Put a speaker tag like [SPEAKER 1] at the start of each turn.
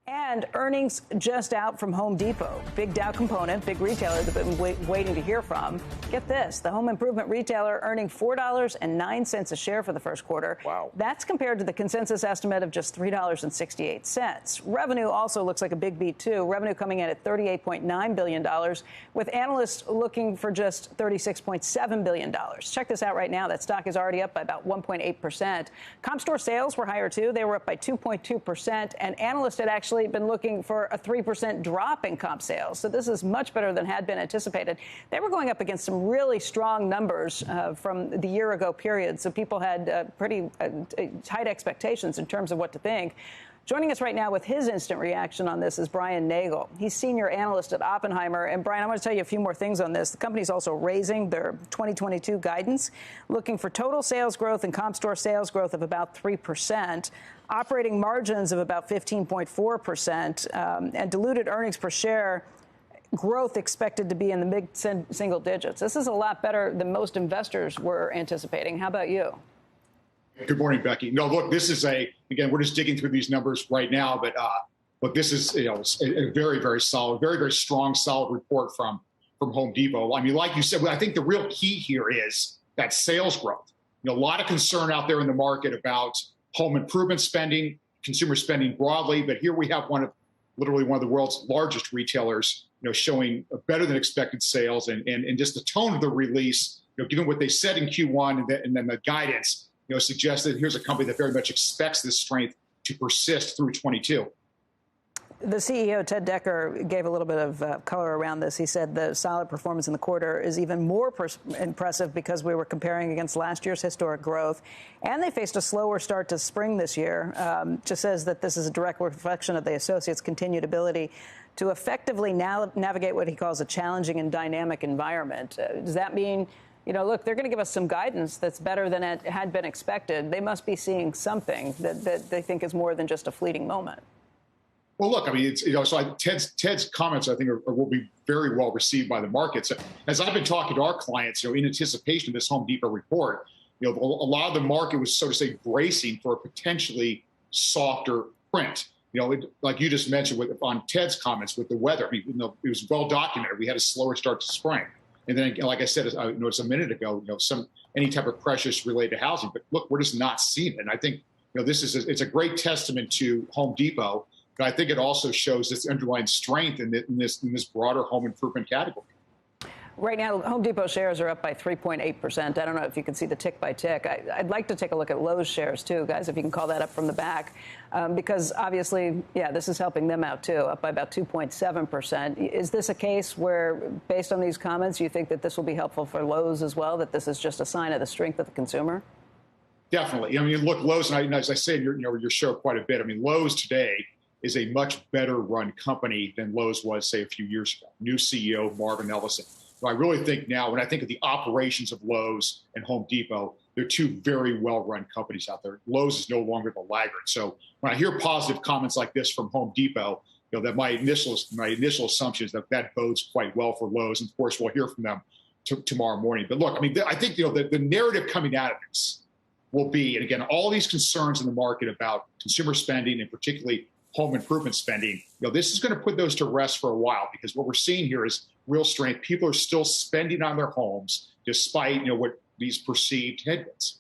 [SPEAKER 1] And earnings just out from Home Depot. Big Dow component, big retailer that we've been waiting to hear from. Get this, the home improvement retailer earning $4.09 a share for the first quarter.
[SPEAKER 2] Wow.
[SPEAKER 1] That's compared to the consensus estimate of just $3.68. Revenue also looks like a big beat, too. Revenue coming in at $38.9 billion, with analysts looking for just $36.7 billion. Check this out right now. That stock is already up by about 1.8%. Comp store sales were higher, too. They were up by 2.2%, and analysts had actually been looking for a 3% drop in comp sales. So this is much better than had been anticipated. They were going up against some really strong numbers from the year ago period. So people had pretty tight expectations in terms of what to think. Joining us right now with his instant reaction on this is Brian Nagel. He's senior analyst at Oppenheimer. And Brian, I want to tell you a few more things on this. The company's also raising their 2022 guidance, looking for total sales growth and comp store sales growth of about 3%, operating margins of about 15.4%, and diluted earnings per share growth expected to be in the mid-single digits. This is a lot better than most investors were anticipating. How about you?
[SPEAKER 3] Good morning, Becky. No, look, this is again, we're just digging through these numbers right now, but this is, a very, very solid, very, very strong, solid report from Home Depot. I mean, like you said, I think the real key here is that sales growth. A lot of concern out there in the market about home improvement spending, consumer spending broadly, but here we have literally one of the world's largest retailers, showing better than expected sales, and just the tone of the release, given what they said in Q1 and then the guidance, suggests that here's a company that very much expects this strength to persist through 22.
[SPEAKER 1] The CEO, Ted Decker, gave a little bit of color around this. He said the solid performance in the quarter is even more impressive because we were comparing against last year's historic growth, and they faced a slower start to spring this year. Just says that this is a direct reflection of the associates' continued ability to effectively navigate what he calls a challenging and dynamic environment. Does that mean, look, they're going to give us some guidance that's better than it had been expected? They must be seeing something that they think is more than just a fleeting moment.
[SPEAKER 3] Well, look, I mean, so Ted's comments, I think, will be very well received by the markets. As I've been talking to our clients, in anticipation of this Home Depot report, a lot of the market was, so to say, bracing for a potentially softer print. Like you just mentioned on Ted's comments with the weather, I mean, it was well documented. We had a slower start to spring. And then, like I said, I noticed a minute ago, any type of pressures related to housing. But look, we're just not seeing it. And I think, it's a great testament to Home Depot. But I think it also shows this underlying strength in this broader home improvement category.
[SPEAKER 1] Right now, Home Depot shares are up by 3.8%. I don't know if you can see the tick by tick. I'd like to take a look at Lowe's shares, too, guys, if you can call that up from the back, because obviously, this is helping them out, too, up by about 2.7%. Is this a case where, based on these comments, you think that this will be helpful for Lowe's as well, that this is just a sign of the strength of the consumer?
[SPEAKER 3] Definitely. I mean, look, Lowe's, and as I say in your show quite a bit, I mean, Lowe's today is a much better run company than Lowe's was, say, a few years ago. New CEO, Marvin Ellison. I really think now, when I think of the operations of Lowe's and Home Depot, they're two very well-run companies out there. Lowe's is no longer the laggard. So when I hear positive comments like this from Home Depot, that my initial assumption is that bodes quite well for Lowe's. And of course, we'll hear from them tomorrow morning. But look, I mean, I think the narrative coming out of this will be, and again, all these concerns in the market about consumer spending and particularly home improvement spending, this is going to put those to rest for a while, because what we're seeing here is real strength. People are still spending on their homes despite, what these perceived headwinds.